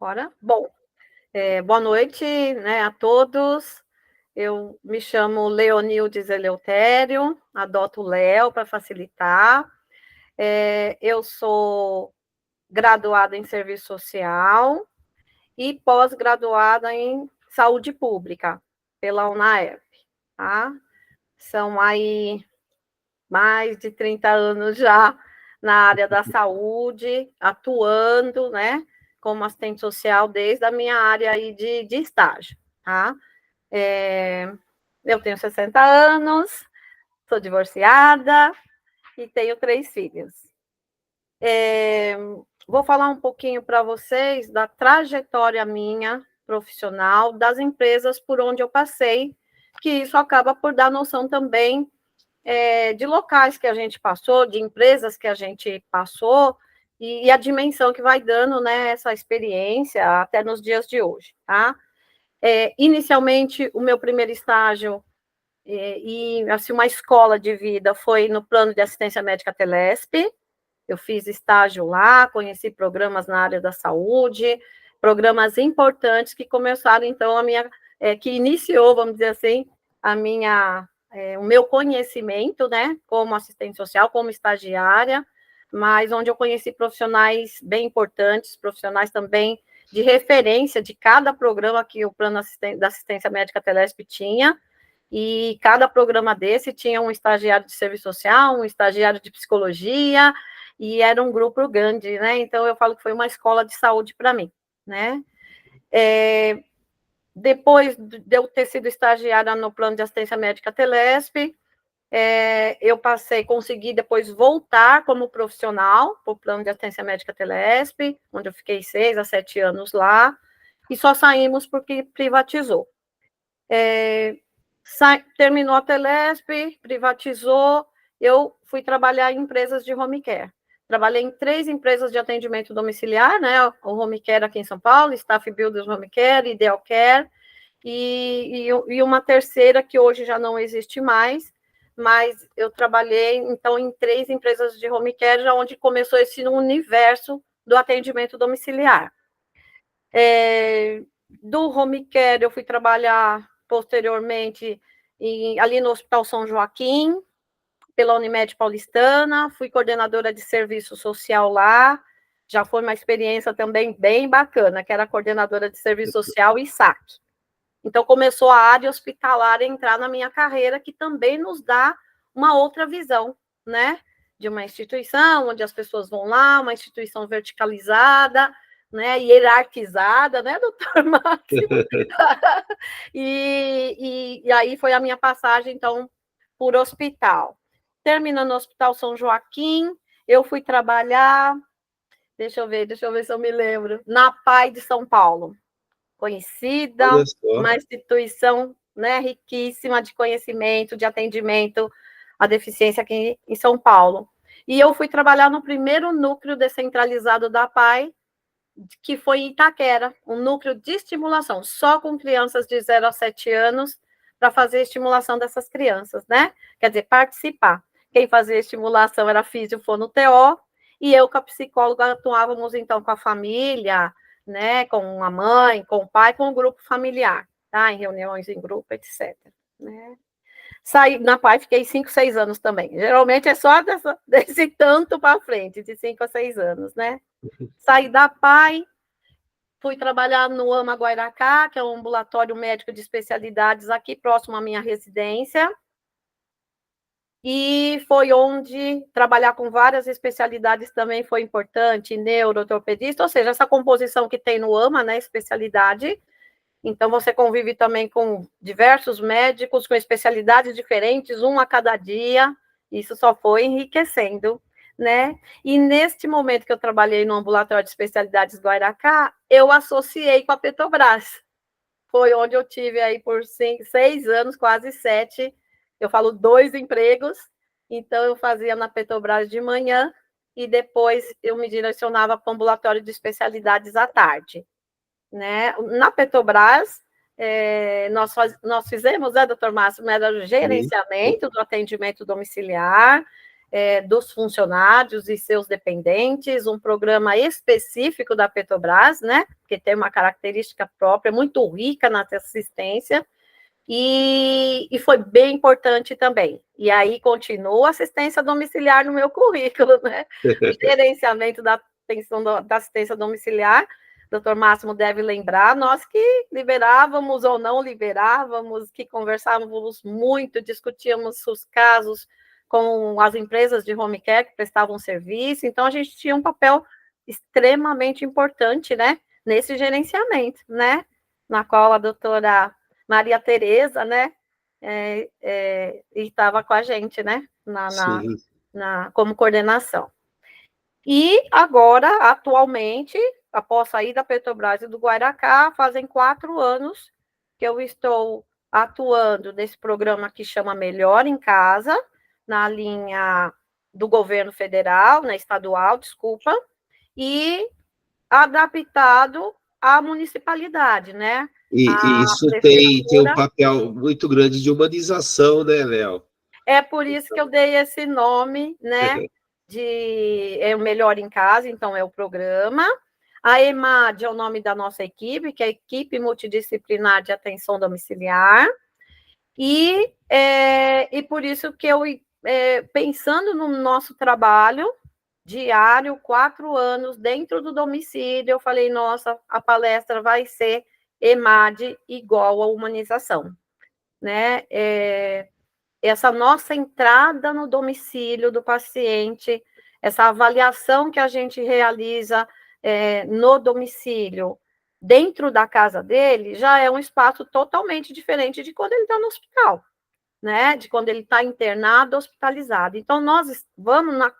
Bora? Bom, boa noite, né, a todos. Eu me chamo Leonildes Eleutério, adoto Léo para facilitar. Eu sou graduada em Serviço Social e pós-graduada em Saúde Pública pela UNAERP, tá? São aí mais de 30 anos já na área da saúde, atuando, né, como assistente social desde a minha área aí de estágio, tá? Eu tenho 60 anos, sou divorciada e tenho 3 filhos. Vou falar um pouquinho para vocês da trajetória minha profissional, das empresas por onde eu passei, que isso acaba por dar noção também de locais que a gente passou, de empresas que a gente passou, e a dimensão que vai dando, né, essa experiência até nos dias de hoje, tá? Inicialmente, o meu primeiro estágio e assim, uma escola de vida foi no plano de assistência médica Telesp. Eu fiz estágio lá, conheci programas na área da saúde, programas importantes que começaram, então, que iniciou, vamos dizer assim, o meu conhecimento, né, como assistente social, como estagiária, mas onde eu conheci profissionais bem importantes, profissionais também de referência de cada programa que o plano da assistência médica Telesp tinha, e cada programa desse tinha um estagiário de serviço social, um estagiário de psicologia, e era um grupo grande, né? Então, eu falo que foi uma escola de saúde para mim, né? Depois de eu ter sido estagiária no plano de assistência médica Telesp, eu consegui depois voltar como profissional para o plano de assistência médica Telesp, onde eu fiquei 6 a 7 anos lá, e só saímos porque privatizou. Terminou a Telesp, privatizou, eu fui trabalhar em empresas de home care. Trabalhei em 3 empresas de atendimento domiciliar, né? O Home Care aqui em São Paulo, Staff Builders Home Care, Ideal Care, e uma terceira que hoje já não existe mais, mas eu trabalhei, então, em 3 empresas de home care, já onde começou esse universo do atendimento domiciliar. Do home care, eu fui trabalhar posteriormente ali no Hospital São Joaquim, pela Unimed Paulistana, fui coordenadora de serviço social lá, já foi uma experiência também bem bacana, que era coordenadora de serviço social e SAC. Então, começou a área hospitalar a entrar na minha carreira, que também nos dá uma outra visão, né? De uma instituição, onde as pessoas vão lá, uma instituição verticalizada, né? Hierarquizada, né, doutor Máximo? E aí foi a minha passagem, então, por hospital. Terminando no Hospital São Joaquim, eu fui trabalhar, deixa eu ver se eu me lembro, na PAI de São Paulo. Conhecida, uma instituição, né, riquíssima de conhecimento, de atendimento à deficiência aqui em São Paulo. E eu fui trabalhar no primeiro núcleo descentralizado da PAI, que foi em Itaquera, um núcleo de estimulação, só com crianças de 0 a 7 anos, para fazer a estimulação dessas crianças, né? Quer dizer, participar. Quem fazia a estimulação era a fisio-fono-TO, e eu, com a psicóloga, atuávamos, então, com a família, né, com a mãe, com o pai, com o grupo familiar, tá? Em reuniões em grupo, etc. Né? Saí na PAI, fiquei 5, 6 anos também. Geralmente é só desse tanto para frente, de 5 a 6 anos, né? Saí da PAI, fui trabalhar no AMA Guairacá, que é um ambulatório médico de especialidades aqui próximo à minha residência, e foi onde trabalhar com várias especialidades também foi importante, neuroortopedista, ou seja, essa composição que tem no AMA, né, especialidade. Então, você convive também com diversos médicos, com especialidades diferentes, um a cada dia, isso só foi enriquecendo, né? E neste momento que eu trabalhei no ambulatório de especialidades Guairacá, eu associei com a Petrobras. Foi onde eu tive aí por 6 anos, quase 7, eu falo 2 empregos, então eu fazia na Petrobras de manhã e depois eu me direcionava para o ambulatório de especialidades à tarde. Né? Na Petrobras, nós fizemos, né, doutor Márcio, era o gerenciamento do atendimento domiciliar, dos funcionários e seus dependentes, um programa específico da Petrobras, né, que tem uma característica própria, muito rica na assistência, e foi bem importante também. E aí continua a assistência domiciliar no meu currículo, né, o gerenciamento da assistência domiciliar. Doutor Máximo deve lembrar, nós que liberávamos ou não liberávamos, que conversávamos muito, discutíamos os casos com as empresas de home care que prestavam serviço, então a gente tinha um papel extremamente importante, né, nesse gerenciamento, né, na qual a doutora Maria Tereza, né, estava com a gente, né, como coordenação. E agora, atualmente, após sair da Petrobras e do Guairacá, fazem 4 anos que eu estou atuando nesse programa que chama Melhor em Casa, na linha do governo federal, né, estadual, desculpa, e adaptado à municipalidade, né? E isso tem um papel muito grande de humanização, né, Léo? É por isso que eu dei esse nome, né, o Melhor em Casa, então é o programa. A EMAD é o nome da nossa equipe, que é a Equipe Multidisciplinar de Atenção Domiciliar, e por isso que eu, pensando no nosso trabalho diário, 4 anos dentro do domicílio, eu falei, nossa, a palestra vai ser EMAD igual a humanização, né? Essa nossa entrada no domicílio do paciente, essa avaliação que a gente realiza no domicílio, dentro da casa dele, já é um espaço totalmente diferente de quando ele está no hospital, né? De quando ele está internado, hospitalizado. Então, nós vamos na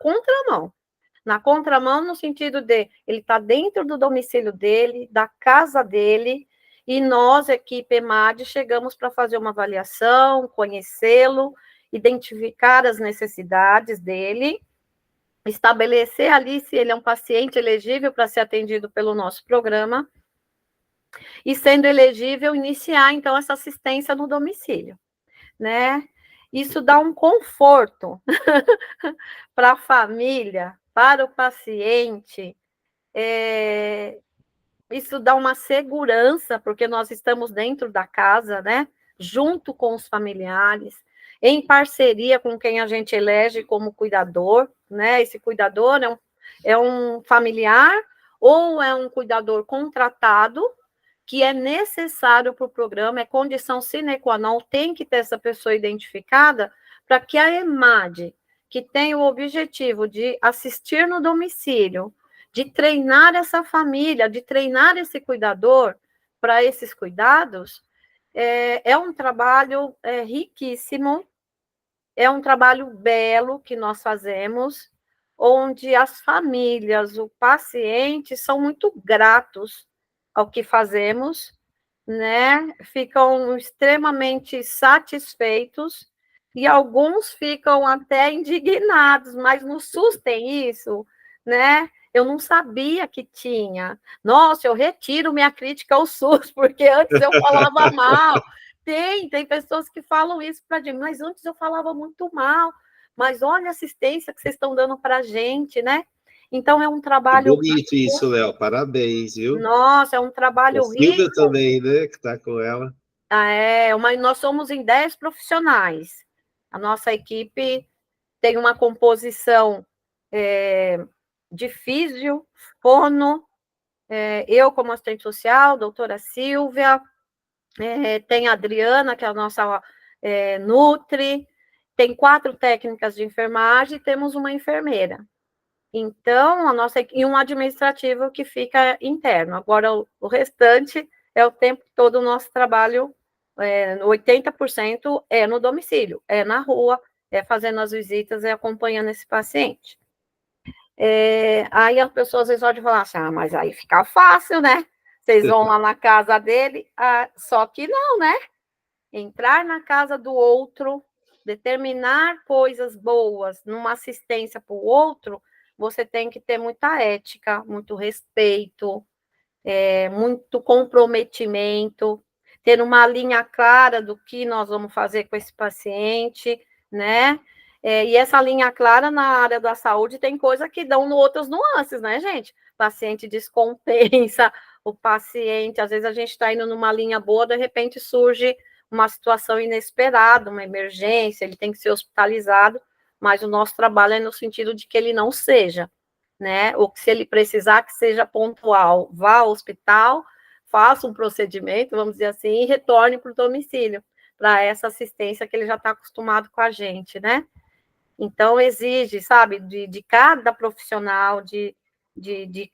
contramão no sentido de ele está dentro do domicílio dele, da casa dele, e nós, equipe EMAD, chegamos para fazer uma avaliação, conhecê-lo, identificar as necessidades dele, estabelecer ali se ele é um paciente elegível para ser atendido pelo nosso programa, e sendo elegível, iniciar, então, essa assistência no domicílio, né? Isso dá um conforto para a família, para o paciente, isso dá uma segurança, porque nós estamos dentro da casa, né? Junto com os familiares, em parceria com quem a gente elege como cuidador, né? Esse cuidador é um familiar ou é um cuidador contratado, que é necessário para o programa, é condição sine qua non, tem que ter essa pessoa identificada, para que a EMAD, que tem o objetivo de assistir no domicílio, de treinar essa família, de treinar esse cuidador para esses cuidados, é um trabalho riquíssimo, é um trabalho belo que nós fazemos, onde as famílias, o paciente, são muito gratos ao que fazemos, né? Ficam extremamente satisfeitos, e alguns ficam até indignados, mas no SUS tem isso, né? Eu não sabia que tinha. Nossa, eu retiro minha crítica ao SUS, porque antes eu falava mal. Tem pessoas que falam isso para mim, mas antes eu falava muito mal. Mas olha a assistência que vocês estão dando para a gente, né? Então, é um trabalho... Que bonito isso, Léo. Parabéns, viu? Nossa, é um trabalho rico. A Silvia também, né? Que está com ela. Nós somos em 10 profissionais. A nossa equipe tem uma composição de físio, fono, eu como assistente social, doutora Silvia, tem a Adriana, que é a nossa nutri, tem 4 técnicas de enfermagem e temos uma enfermeira. Então, e um administrativo que fica interno. Agora, o restante é o tempo todo o nosso trabalho, 80% é no domicílio, é na rua, é fazendo as visitas, é acompanhando esse paciente. Aí as pessoas às vezes podem falar assim, mas aí fica fácil, né? Vocês vão lá na casa dele, só que não, né? Entrar na casa do outro, determinar coisas boas numa assistência para o outro, você tem que ter muita ética, muito respeito, muito comprometimento, ter uma linha clara do que nós vamos fazer com esse paciente, né? E essa linha clara na área da saúde tem coisa que dão outras nuances, né, gente? O paciente descompensa, o paciente, às vezes a gente está indo numa linha boa, de repente surge uma situação inesperada, uma emergência, ele tem que ser hospitalizado, mas o nosso trabalho é no sentido de que ele não seja, né? Ou que se ele precisar que seja pontual, vá ao hospital, faça um procedimento, vamos dizer assim, e retorne para o domicílio, para essa assistência que ele já está acostumado com a gente, né? Então, exige, sabe, de cada profissional, de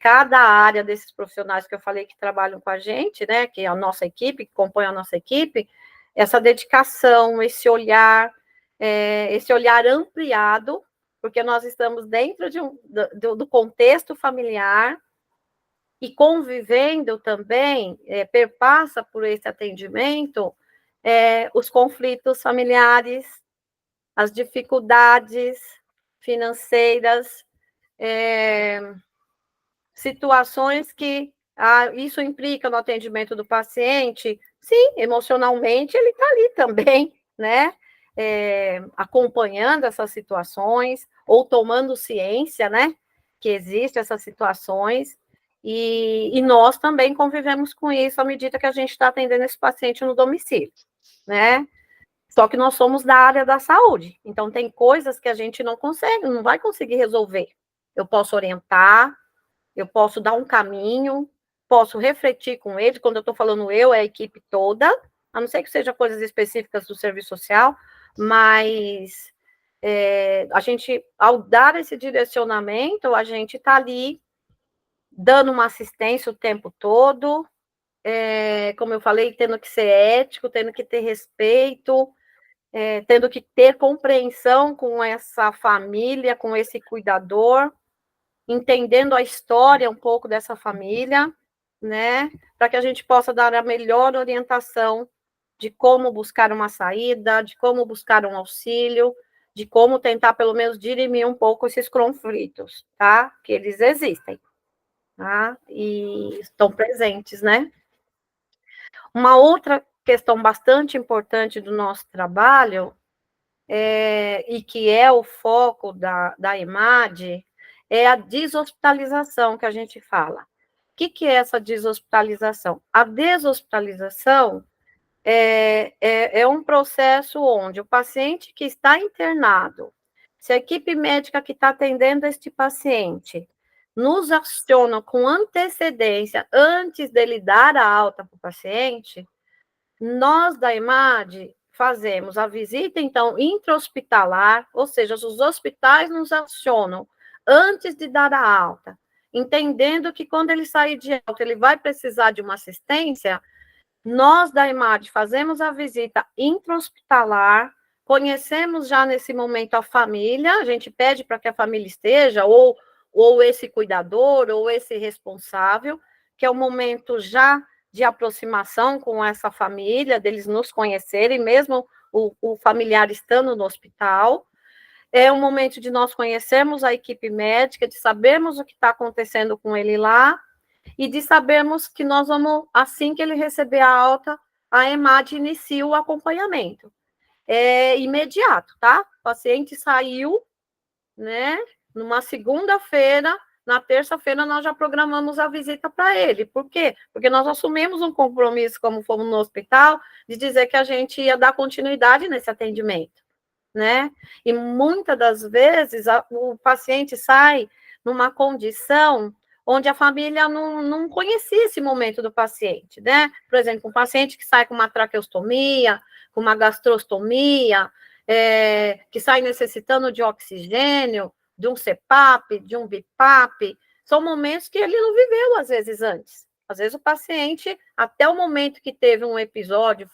cada área desses profissionais que eu falei que trabalham com a gente, né, que é a nossa equipe, que compõe a nossa equipe, essa dedicação, esse olhar ampliado, porque nós estamos dentro do contexto familiar e convivendo também, perpassa por esse atendimento, os conflitos familiares, as dificuldades financeiras, situações que isso implica no atendimento do paciente. Sim, emocionalmente ele está ali também, né? Acompanhando essas situações, ou tomando ciência, né? Que existem essas situações, e nós também convivemos com isso à medida que a gente está atendendo esse paciente no domicílio, né? Só que nós somos da área da saúde, então tem coisas que a gente não consegue, não vai conseguir resolver. Eu posso orientar, eu posso dar um caminho, posso refletir com ele, quando eu estou falando eu, é a equipe toda, a não ser que seja coisas específicas do serviço social, mas a gente, ao dar esse direcionamento, a gente está ali dando uma assistência o tempo todo, como eu falei, tendo que ser ético, tendo que ter respeito, tendo que ter compreensão com essa família, com esse cuidador, entendendo a história um pouco dessa família, né, para que a gente possa dar a melhor orientação de como buscar uma saída, de como buscar um auxílio, de como tentar, pelo menos, dirimir um pouco esses conflitos, tá? Que eles existem, tá? E estão presentes, né? Uma outra questão bastante importante do nosso trabalho e que é o foco da EMAD, é a deshospitalização que a gente fala. O que é essa deshospitalização? A deshospitalização é um processo onde o paciente que está internado, se a equipe médica que está atendendo este paciente nos aciona com antecedência, antes dele dar a alta para o paciente, nós da EMAD fazemos a visita, então, intra-hospitalar, ou seja, os hospitais nos acionam antes de dar a alta, entendendo que quando ele sair de alta, ele vai precisar de uma assistência, nós da EMAD fazemos a visita intra-hospitalar, conhecemos já nesse momento a família, a gente pede para que a família esteja, ou esse cuidador, ou esse responsável, que é o momento já de aproximação com essa família, deles nos conhecerem, mesmo o familiar estando no hospital. É um momento de nós conhecermos a equipe médica, de sabermos o que está acontecendo com ele lá, e de sabermos que nós vamos, assim que ele receber a alta, a EMAD inicia o acompanhamento. É imediato, tá? O paciente saiu, né? Numa segunda-feira, na terça-feira, nós já programamos a visita para ele. Por quê? Porque nós assumimos um compromisso, como fomos no hospital, de dizer que a gente ia dar continuidade nesse atendimento, né? E muitas das vezes o paciente sai numa condição onde a família não conhecia esse momento do paciente, né? Por exemplo, um paciente que sai com uma traqueostomia, com uma gastrostomia, que sai necessitando de oxigênio, de um CPAP, de um BIPAP, são momentos que ele não viveu, às vezes, antes. Às vezes o paciente, até o momento que teve um episódio,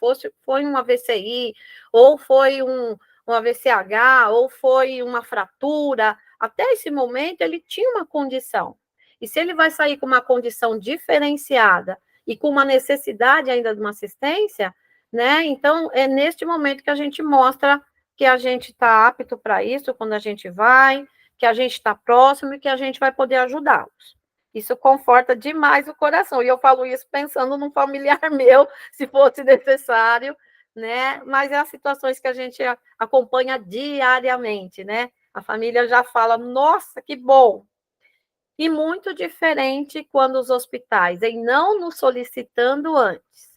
foi um AVCI, ou foi um AVCH, ou foi uma fratura, até esse momento ele tinha uma condição. E se ele vai sair com uma condição diferenciada e com uma necessidade ainda de uma assistência, né? Então, é neste momento que a gente mostra que a gente está apto para isso, quando a gente vai, que a gente está próximo e que a gente vai poder ajudá-los. Isso conforta demais o coração. E eu falo isso pensando num familiar meu, se fosse necessário, né? Mas é as situações que a gente acompanha diariamente, né? A família já fala, nossa, que bom! E muito diferente quando os hospitais, em não nos solicitando antes,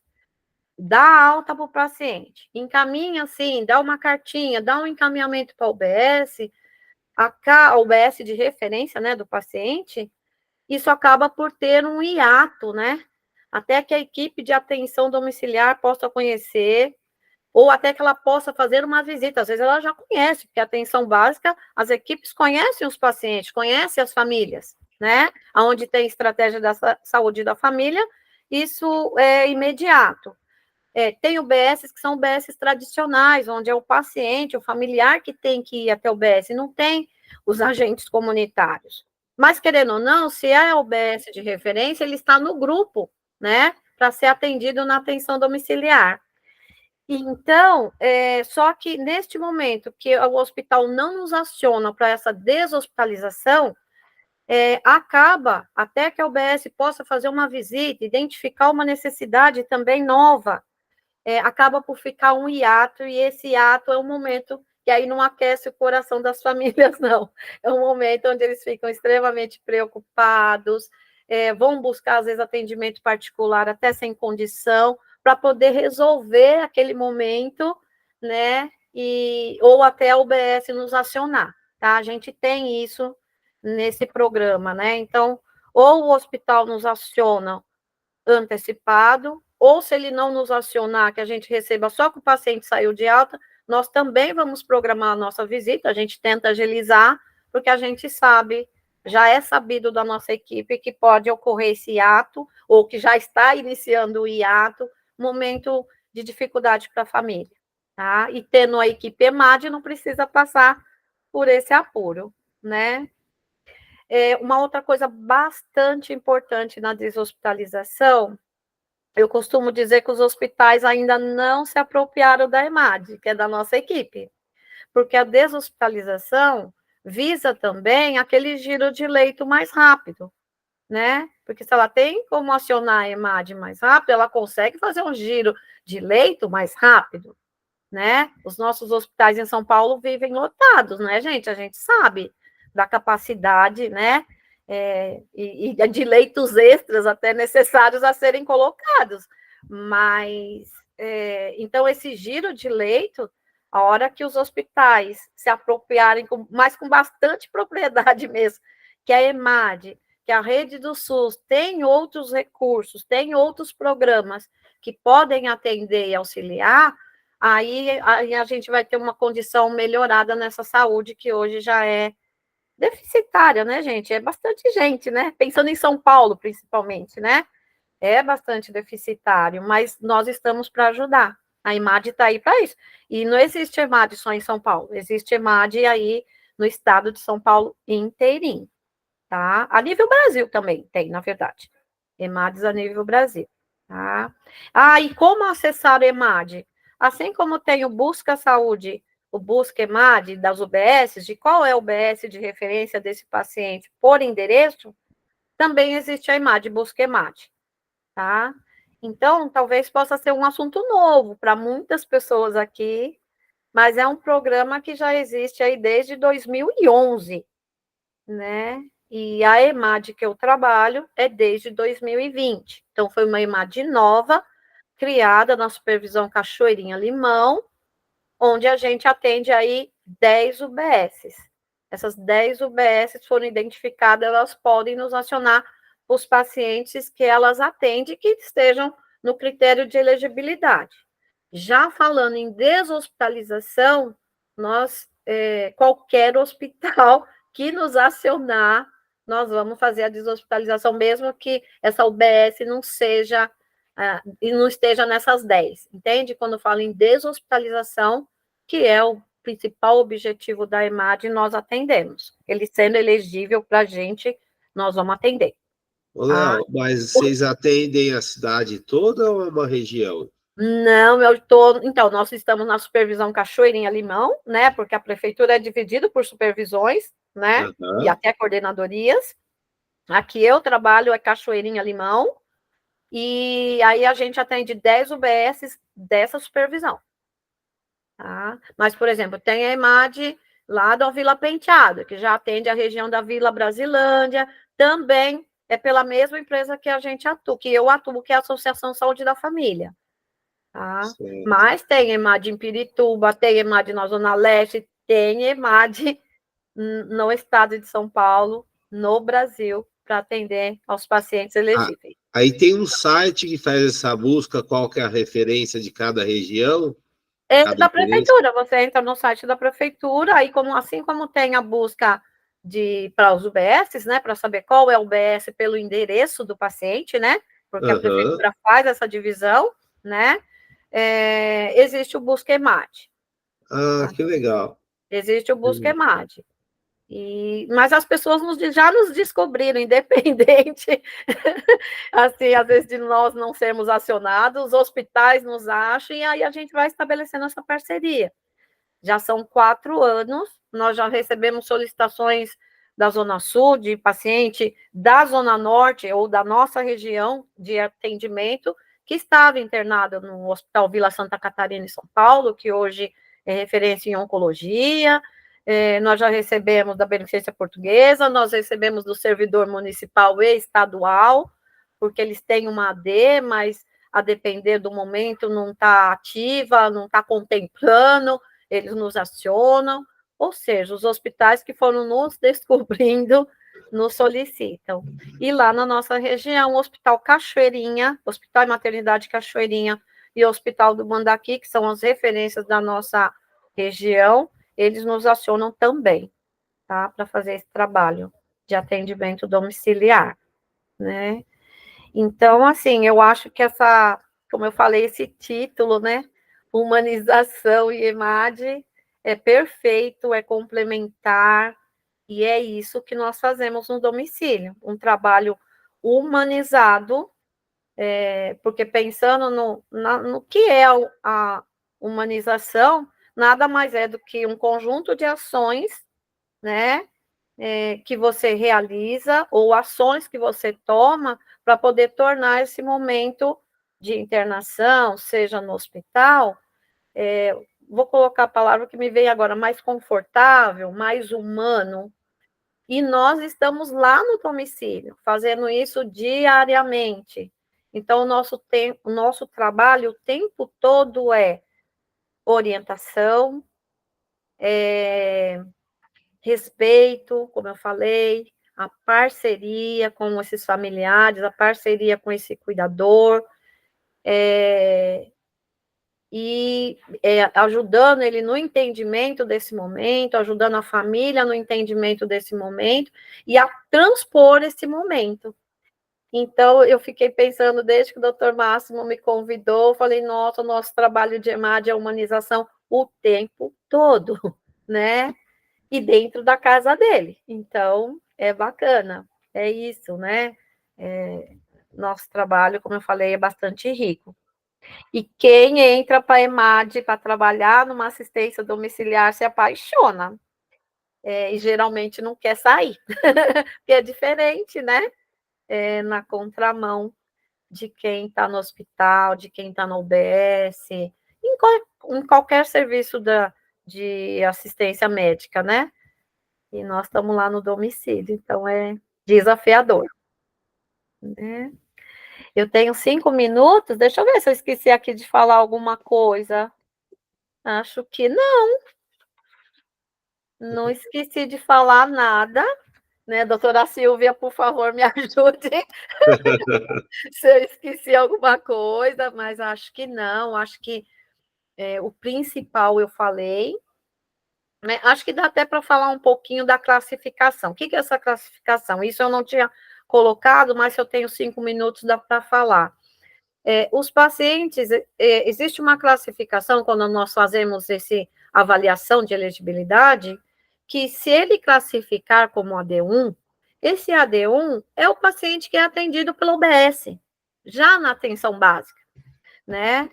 dá alta para o paciente, encaminha assim, dá uma cartinha, dá um encaminhamento para a UBS, a UBS de referência, né, do paciente, isso acaba por ter um hiato, né? Até que a equipe de atenção domiciliar possa conhecer, ou até que ela possa fazer uma visita. Às vezes ela já conhece, porque a atenção básica, as equipes conhecem os pacientes, conhecem as famílias, né? Onde tem estratégia da saúde da família, isso é imediato. Tem UBSs que são UBSs tradicionais, onde é o paciente, o familiar que tem que ir até o UBS, não tem os agentes comunitários. Mas, querendo ou não, se é a UBS de referência, ele está no grupo, né, para ser atendido na atenção domiciliar. Então, só que neste momento que o hospital não nos aciona para essa deshospitalização, acaba, até que a UBS possa fazer uma visita, identificar uma necessidade também nova, acaba por ficar um hiato, e esse hiato é um momento que aí não aquece o coração das famílias, não. É um momento onde eles ficam extremamente preocupados, vão buscar, às vezes, atendimento particular até sem condição, para poder resolver aquele momento, né? Ou até a UBS nos acionar, tá? A gente tem isso nesse programa, né? Então, ou o hospital nos aciona antecipado, ou se ele não nos acionar, que a gente receba só que o paciente saiu de alta, nós também vamos programar a nossa visita, a gente tenta agilizar, porque a gente sabe, já é sabido da nossa equipe que pode ocorrer esse hiato, ou que já está iniciando o hiato, momento de dificuldade para a família, tá? E tendo a equipe EMAD, não precisa passar por esse apuro, né? Uma outra coisa bastante importante na deshospitalização, eu costumo dizer que os hospitais ainda não se apropriaram da EMAD, que é da nossa equipe, porque a deshospitalização visa também aquele giro de leito mais rápido, né? Porque se ela tem como acionar a EMAD mais rápido, ela consegue fazer um giro de leito mais rápido, né? Os nossos hospitais em São Paulo vivem lotados, né, gente? A gente sabe da capacidade, né? E de leitos extras até necessários a serem colocados. Mas, então, esse giro de leito, a hora que os hospitais se apropriarem, mas com bastante propriedade mesmo, que a EMAD, que a rede do SUS tem outros recursos, tem outros programas que podem atender e auxiliar, aí a gente vai ter uma condição melhorada nessa saúde que hoje já é deficitária, né, gente? É bastante gente, né? Pensando em São Paulo, principalmente, né? É bastante deficitário, mas nós estamos para ajudar. A EMAD está aí para isso. E não existe EMAD só em São Paulo, existe EMAD aí no estado de São Paulo inteirinho, tá? A nível Brasil também tem, na verdade. EMADs a nível Brasil, tá? E como acessar o EMAD? Assim como tem o Busca Saúde, o Busca EMAD das UBS, de qual é o UBS de referência desse paciente por endereço, também existe a EMAD, Busca EMAD, tá? Então, talvez possa ser um assunto novo para muitas pessoas aqui, mas é um programa que já existe aí desde 2011, né? E a EMAD que eu trabalho é desde 2020. Então, foi uma EMAD nova, criada na supervisão Cachoeirinha Limão, onde a gente atende aí 10 UBSs. Essas 10 UBSs foram identificadas, elas podem nos acionar os pacientes que elas atendem que estejam no critério de elegibilidade. Já falando em deshospitalização, nós, qualquer hospital que nos acionar, nós vamos fazer a deshospitalização, mesmo que essa UBS não seja, e não esteja nessas 10, entende? Quando eu falo em deshospitalização, que é o principal objetivo da EMAD, nós atendemos. Ele sendo elegível para a gente, nós vamos atender. Ô, Léo, mas vocês atendem a cidade toda ou é uma região? Não, então, nós estamos na supervisão Cachoeirinha Limão, né? Porque a prefeitura é dividida por supervisões, né? E até coordenadorias. Aqui eu trabalho é Cachoeirinha Limão, e aí a gente atende 10 UBSs dessa supervisão. Tá? Mas, por exemplo, tem a EMAD lá da Vila Penteado, que já atende a região da Vila Brasilândia, também é pela mesma empresa que a gente atua, que eu atuo, que é a Associação Saúde da Família. Tá? Mas tem EMAD em Pirituba, tem EMAD na Zona Leste, tem EMAD no estado de São Paulo, no Brasil, para atender aos pacientes elegíveis. Aí tem um site que faz essa busca, qual que é a referência de cada região? É da prefeitura, você entra no site da prefeitura, aí assim como tem a busca para os UBSs, né, para saber qual é o UBS pelo endereço do paciente, né, porque a prefeitura faz essa divisão, né, existe o Busca EMAD. Que legal. Existe o Busca EMAD. Mas as pessoas já nos descobriram, independente, assim, às vezes de nós não sermos acionados, os hospitais nos acham, e aí a gente vai estabelecendo essa parceria. Já são 4 anos, nós já recebemos solicitações da Zona Sul, de paciente da Zona Norte, ou da nossa região de atendimento, que estava internado no Hospital Vila Santa Catarina, em São Paulo, que hoje é referência em oncologia. Nós já recebemos da Beneficência Portuguesa, nós recebemos do servidor municipal e estadual, porque eles têm uma AD, mas a depender do momento não está ativa, não está contemplando, eles nos acionam, ou seja, os hospitais que foram nos descobrindo, nos solicitam. E lá na nossa região, o Hospital Cachoeirinha, Hospital e Maternidade Cachoeirinha e o Hospital do Mandaqui, que são as referências da nossa região, eles nos acionam também, tá? Para fazer esse trabalho de atendimento domiciliar, né? Então, assim, eu acho que como eu falei, esse título, né? Humanização e EMAD é perfeito, é complementar, e é isso que nós fazemos no domicílio, um trabalho humanizado, porque pensando no que é a humanização, nada mais é do que um conjunto de ações, né, que você realiza, ou ações que você toma para poder tornar esse momento de internação, seja no hospital, vou colocar a palavra que me veio agora, mais confortável, mais humano, e nós estamos lá no domicílio, fazendo isso diariamente. Então, o nosso trabalho o tempo todo é orientação, respeito, como eu falei, a parceria com esses familiares, a parceria com esse cuidador, ajudando ele no entendimento desse momento, ajudando a família no entendimento desse momento, e a transpor esse momento. Então, eu fiquei pensando, desde que o doutor Máximo me convidou, falei, nossa, o nosso trabalho de EMAD é humanização o tempo todo, né? E dentro da casa dele. Então, é bacana, é isso, né? Nosso trabalho, como eu falei, é bastante rico. E quem entra para a EMAD para trabalhar numa assistência domiciliar se apaixona. E geralmente não quer sair, porque é diferente, né? Na contramão de quem está no hospital, de quem está no UBS, em qualquer serviço de assistência médica, né? E nós estamos lá no domicílio, então é desafiador. Né? Eu tenho 5 minutos, deixa eu ver se eu esqueci aqui de falar alguma coisa. Acho que não. Não esqueci de falar nada, né? Doutora Silvia, por favor, me ajude se eu esqueci alguma coisa, mas acho que não, acho que o principal eu falei. Né? Acho que dá até para falar um pouquinho da classificação. O que é essa classificação? Isso eu não tinha colocado, mas se eu tenho 5 minutos, dá para falar. Os pacientes, existe uma classificação, quando nós fazemos essa avaliação de elegibilidade, que se ele classificar como AD1, esse AD1 é o paciente que é atendido pelo UBS, já na atenção básica, né?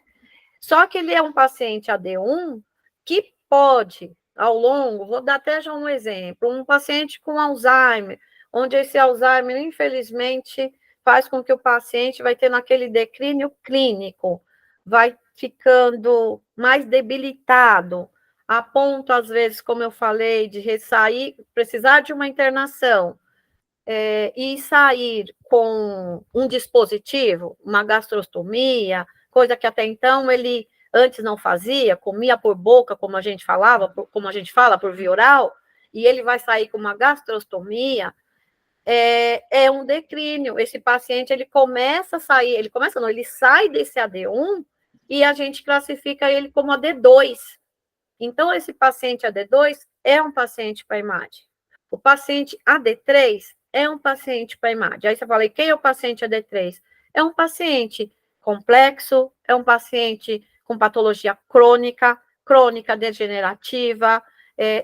Só que ele é um paciente AD1 que pode, ao longo, vou dar até já um exemplo, um paciente com Alzheimer, onde esse Alzheimer, infelizmente, faz com que o paciente vai tendo aquele declínio clínico, vai ficando mais debilitado, a ponto, às vezes, como eu falei, de ressair, precisar de uma internação, e sair com um dispositivo, uma gastrostomia, coisa que até então ele antes não fazia, comia por boca, como a gente falava, como a gente fala, por via oral, e ele vai sair com uma gastrostomia, é um declínio. Esse paciente, ele começa a sair, ele sai desse AD1 e a gente classifica ele como AD2. Então, esse paciente AD2 é um paciente para imagem. O paciente AD3 é um paciente para imagem. Aí você fala, e quem é o paciente AD3? É um paciente complexo, é um paciente com patologia crônica, crônica degenerativa,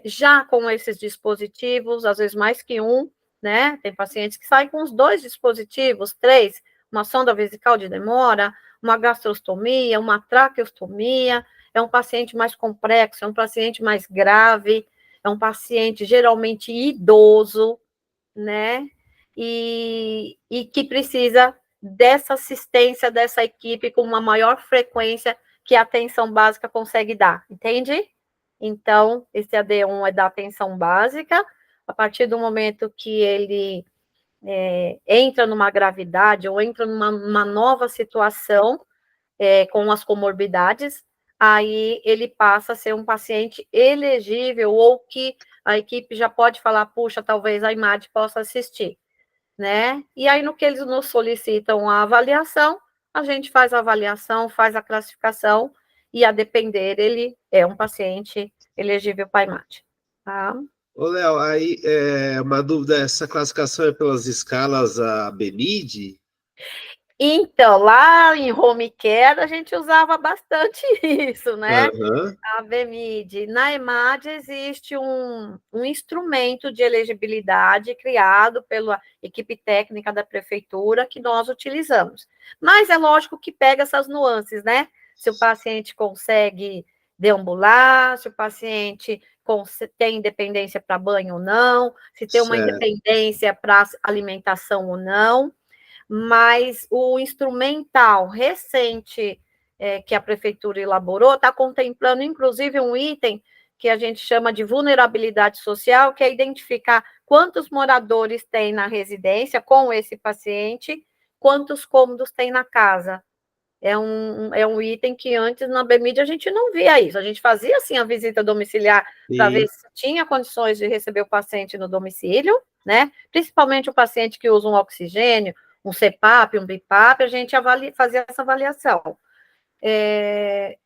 já com esses dispositivos, às vezes mais que um, né? Tem pacientes que saem com os 2 dispositivos, 3, uma sonda vesical de demora, uma gastrostomia, uma traqueostomia, é um paciente mais complexo, é um paciente mais grave, é um paciente geralmente idoso, né? E que precisa dessa assistência dessa equipe com uma maior frequência que a atenção básica consegue dar, entende? Então, esse AD1 é da atenção básica, a partir do momento que ele entra numa gravidade ou entra numa nova situação com as comorbidades, aí ele passa a ser um paciente elegível ou que a equipe já pode falar, puxa, talvez a IMAD possa assistir, né? E aí, no que eles nos solicitam a avaliação, a gente faz a avaliação, faz a classificação, e a depender, ele é um paciente elegível para IMAD, tá? Ô, Léo, aí uma dúvida, essa classificação é pelas escalas BMID? Então, lá em home care, a gente usava bastante isso, né? Aham. A BMID. Na EMAD existe um instrumento de elegibilidade criado pela equipe técnica da prefeitura que nós utilizamos. Mas é lógico que pega essas nuances, né? Se o paciente consegue deambular, se o paciente tem independência para banho ou não, se tem uma Certo. independência para alimentação ou não. Mas o instrumental recente que a prefeitura elaborou está contemplando, inclusive, um item que a gente chama de vulnerabilidade social, que é identificar quantos moradores tem na residência com esse paciente, quantos cômodos tem na casa. É um item que antes na BMID a gente não via isso. A gente fazia, assim, a visita domiciliar para ver se tinha condições de receber o paciente no domicílio, né? Principalmente o paciente que usa um oxigênio, um CPAP, um BIPAP, a gente fazia essa avaliação.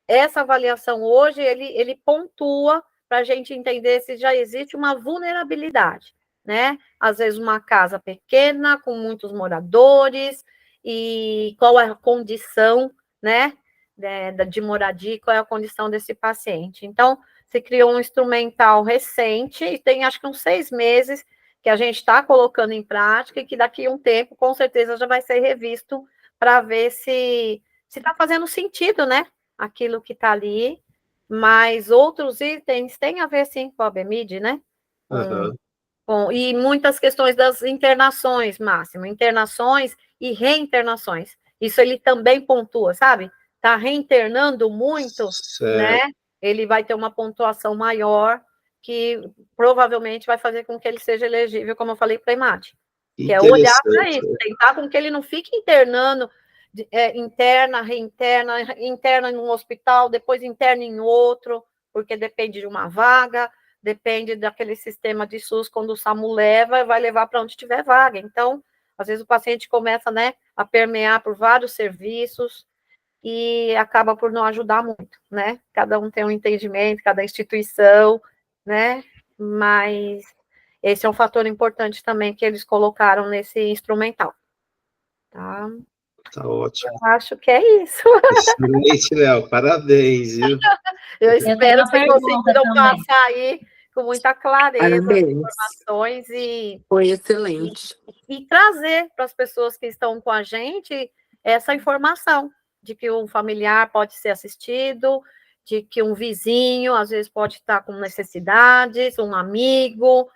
Essa avaliação hoje, ele pontua para a gente entender se já existe uma vulnerabilidade, né? Às vezes uma casa pequena, com muitos moradores, e qual é a condição, né, de moradia, qual é a condição desse paciente. Então, se criou um instrumental recente, e tem acho que uns 6 meses, que a gente está colocando em prática, e que daqui a um tempo, com certeza, já vai ser revisto para ver se está fazendo sentido, né? Aquilo que está ali, mas outros itens têm a ver, sim, com a BMID, né? Aham. E muitas questões das internações, Máximo, internações e reinternações. Isso ele também pontua, sabe? Está reinternando muito, né? Certo. Ele vai ter uma pontuação maior, que provavelmente vai fazer com que ele seja elegível, como eu falei, para a IMAD. Que é olhar para isso, tentar com que ele não fique internando interna, reinterna, interna em um hospital, depois interna em outro, porque depende de uma vaga, depende daquele sistema de SUS, quando o SAMU leva, vai levar para onde tiver vaga. Então, às vezes o paciente começa, né, a permear por vários serviços e acaba por não ajudar muito, né? Cada um tem um entendimento, cada instituição, né? Mas esse é um fator importante também que eles colocaram nesse instrumental. Tá? Tá ótimo. Eu acho que é isso. Excelente, Léo. Parabéns, viu? Eu espero que consigam passar aí com muita clareza as informações foi excelente. E trazer para as pessoas que estão com a gente essa informação de que um familiar pode ser assistido, de que um vizinho, às vezes, pode estar com necessidades, um amigo,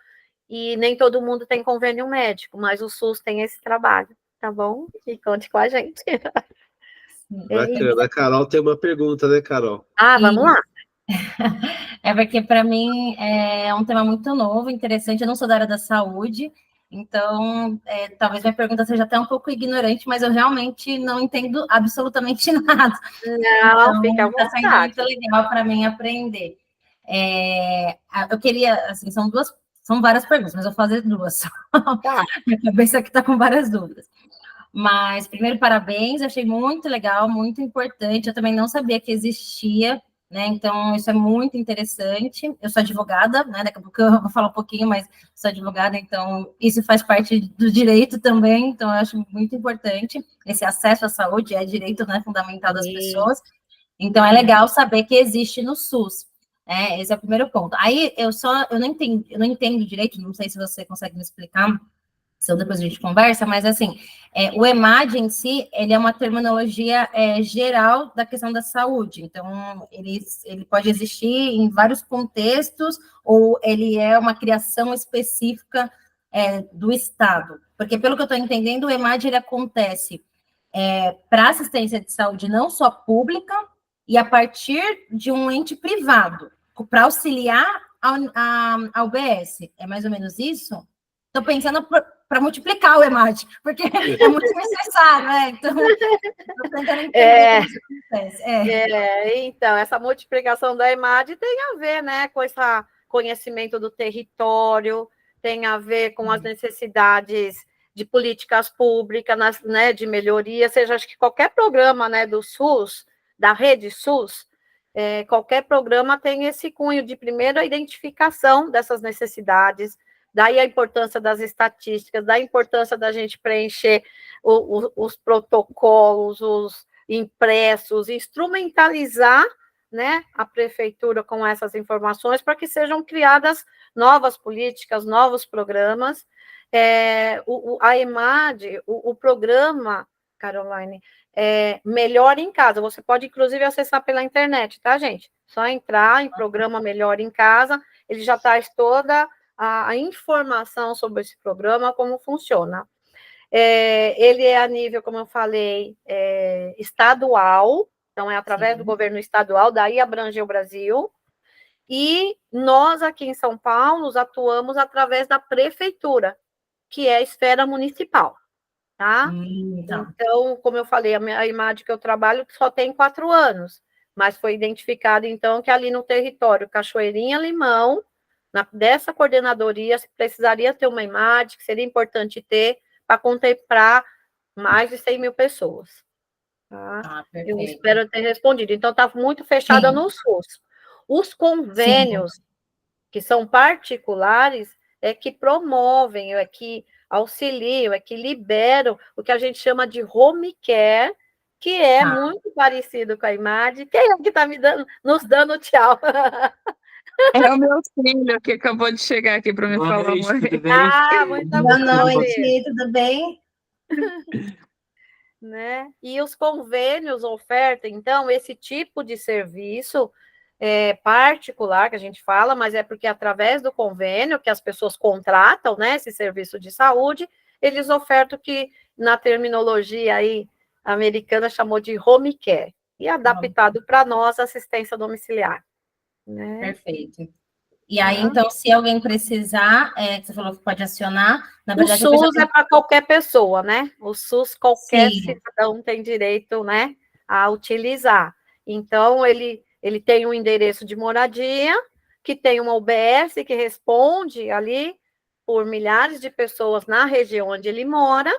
e nem todo mundo tem convênio médico, mas o SUS tem esse trabalho, tá bom? E conte com a gente. Bacana. A Carol tem uma pergunta, né, Carol? Vamos lá. É porque, para mim, é um tema muito novo, interessante. Eu não sou da área da saúde, então, talvez minha pergunta seja até um pouco ignorante, mas eu realmente não entendo absolutamente nada. Não, fica à Está sendo vontade. muito legal para mim aprender. Eu queria, assim, são várias perguntas, mas eu vou fazer duas. Tá. Minha cabeça aqui está com várias dúvidas. Mas, primeiro, parabéns, achei muito legal, muito importante. Eu também não sabia que existia, né? Então, isso é muito interessante. Eu sou advogada, né? Daqui a pouco eu vou falar um pouquinho, mas sou advogada, então isso faz parte do direito também. Então, eu acho muito importante esse acesso à saúde, é direito, né, fundamental das pessoas. Então, é legal saber que existe no SUS. Esse é o primeiro ponto. Aí, eu não entendo direito, não sei se você consegue me explicar, então depois a gente conversa, mas assim, o EMAD em si, ele é uma terminologia geral da questão da saúde, então ele pode existir em vários contextos, ou ele é uma criação específica do Estado, porque pelo que eu estou entendendo, o EMAD ele acontece para assistência de saúde não só pública, e a partir de um ente privado, para auxiliar a UBS, é mais ou menos isso? Estou pensando para multiplicar o EMAD, porque é muito necessário, né? Então, estou tentando entender como isso acontece. Então, essa multiplicação da EMAD tem a ver, né, com esse conhecimento do território, tem a ver com as necessidades de políticas públicas, né, de melhoria, seja, acho que qualquer programa, né, do SUS, da rede SUS, qualquer programa tem esse cunho de primeira identificação dessas necessidades, daí a importância das estatísticas, da importância da gente preencher os protocolos, os impressos, instrumentalizar, né, a prefeitura com essas informações para que sejam criadas novas políticas, novos programas. A EMAD, o programa, Caroline, Melhor em Casa, você pode, inclusive, acessar pela internet, tá, gente? Só entrar em programa Melhor em Casa, ele já traz toda a informação sobre esse programa, como funciona. Ele é a nível, como eu falei, estadual, então é através do governo estadual, daí abrange o Brasil, e nós aqui em São Paulo atuamos através da prefeitura, que é a esfera municipal, tá? Então, como eu falei, a IMAD que eu trabalho só tem 4 anos, mas foi identificado, então, que ali no território Cachoeirinha, Limão, dessa coordenadoria, precisaria ter uma IMAD, que seria importante ter, para contemplar mais de 100 mil pessoas. Tá? Eu espero ter respondido. Então, está muito fechada no SUS. Os convênios, que são particulares, que promovem, que auxiliam, que liberam o que a gente chama de home care, que é muito parecido com a IMAD. Quem é que está nos dando tchau? É o meu filho que acabou de chegar aqui para me falar. Tudo bem? Muito boa noite, tudo bem? Né? E os convênios ofertam, então, esse tipo de serviço particular, que a gente fala, mas é porque através do convênio que as pessoas contratam, né, esse serviço de saúde, eles ofertam que, na terminologia aí americana, chamou de home care, e adaptado para nós, assistência domiciliar. Né? Perfeito. E aí, então, se alguém precisar, você falou que pode acionar, na verdade... O SUS é para qualquer pessoa, né? O SUS, qualquer cidadão tem direito, né, a utilizar. Então, ele tem um endereço de moradia, que tem uma UBS que responde ali por milhares de pessoas na região onde ele mora,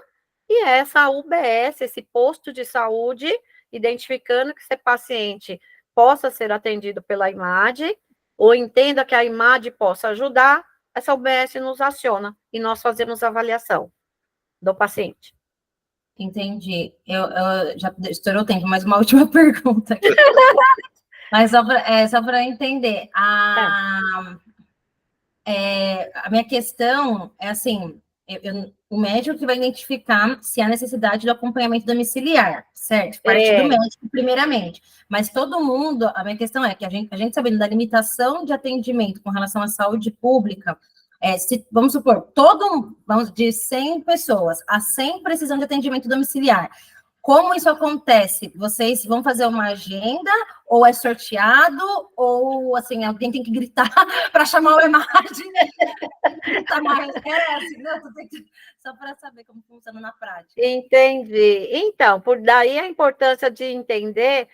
e essa UBS, esse posto de saúde, identificando que esse paciente possa ser atendido pela IMAD, ou entenda que a IMAD possa ajudar, essa UBS nos aciona e nós fazemos a avaliação do paciente. Entendi. Eu já estourou o tempo, mas uma última pergunta aqui. Mas só para entender, a minha questão é assim, o médico que vai identificar se há necessidade do acompanhamento domiciliar, certo? Parte do médico, primeiramente. Mas todo mundo, a minha questão é que a gente sabendo da limitação de atendimento com relação à saúde pública, Vamos supor, de 100 pessoas, a 100 precisam de atendimento domiciliar. Como isso acontece? Vocês vão fazer uma agenda, ou é sorteado, ou assim, alguém tem que gritar para chamar o EMAD? Gritar mais, assim, não, só para saber como funciona na prática. Entendi. Então, por daí a importância de entender,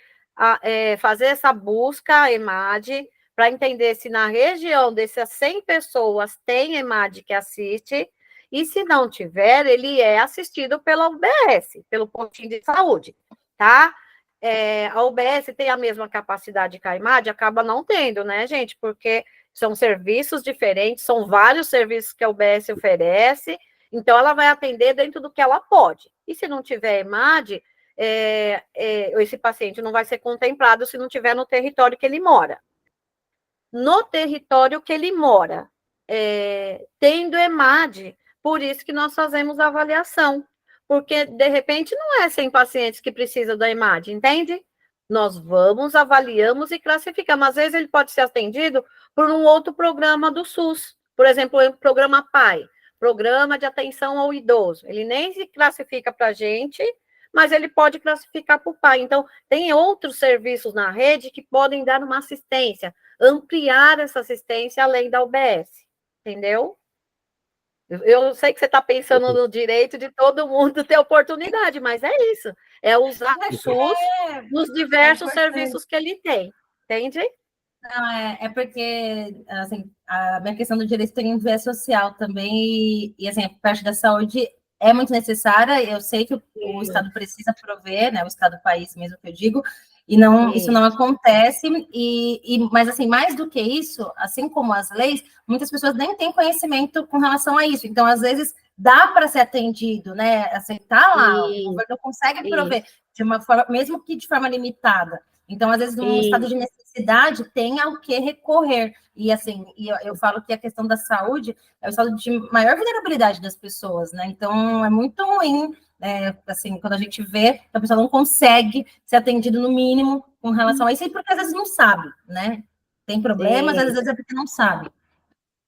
fazer essa busca EMAD, para entender se na região dessas 100 pessoas tem EMAD que assiste, e se não tiver, ele é assistido pela UBS, pelo postinho de saúde, tá? A UBS tem a mesma capacidade que a EMAD? Acaba não tendo, né, gente? Porque são serviços diferentes, são vários serviços que a UBS oferece, então ela vai atender dentro do que ela pode. E se não tiver EMAD, esse paciente não vai ser contemplado se não tiver no território que ele mora. No território que ele mora, tendo EMAD, por isso que nós fazemos a avaliação, porque, de repente, não é 100 pacientes que precisam da EMAD, entende? Nós vamos, avaliamos e classificamos. Às vezes, ele pode ser atendido por um outro programa do SUS, por exemplo, o programa PAI, Programa de Atenção ao Idoso. Ele nem se classifica para a gente, mas ele pode classificar para o PAI. Então, tem outros serviços na rede que podem dar uma assistência, ampliar essa assistência além da UBS, entendeu? Eu sei que você está pensando no direito de todo mundo ter oportunidade, mas é isso. É usar o SUS nos diversos serviços que ele tem. Entende? Não, porque assim, a minha questão do direito tem um viés social também, e assim, a parte da saúde é muito necessária. Eu sei que o Estado precisa prover, né? O Estado, país mesmo que eu digo, e não, isso não acontece, mas assim, mais do que isso, assim como as leis, muitas pessoas nem têm conhecimento com relação a isso, então às vezes dá para ser atendido, né, assim, tá lá, o governo consegue prover de uma forma, mesmo que de forma limitada, então às vezes num estado de necessidade tem ao que recorrer, e assim, eu falo que a questão da saúde é o estado de maior vulnerabilidade das pessoas, né, então é muito ruim, assim, quando a gente vê que a pessoa não consegue ser atendido no mínimo com relação a isso, porque às vezes não sabe, né? Tem problemas, às vezes é porque não sabe.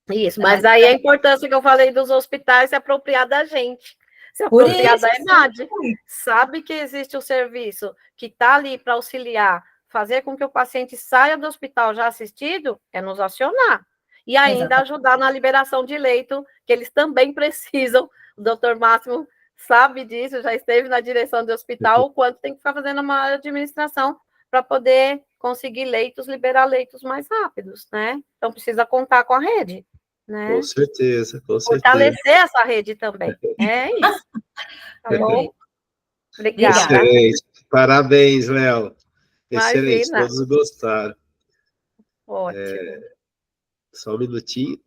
Isso, mas aí a importância que eu falei dos hospitais se apropriar da gente, se apropriar da EMAD. Sabe que existe o serviço que está ali para auxiliar, fazer com que o paciente saia do hospital já assistido, é nos acionar. E ainda ajudar na liberação de leito, que eles também precisam. O doutor Máximo sabe disso, já esteve na direção do hospital, o quanto tem que ficar fazendo uma administração para poder conseguir leitos, liberar leitos mais rápidos, né? Então, precisa contar com a rede, né? Com certeza, com certeza. Fortalecer essa rede também, é isso. Tá bom? Obrigada. Excelente. Parabéns, Léo. Excelente, Imagina. todos gostaram. Ótimo. Só um minutinho.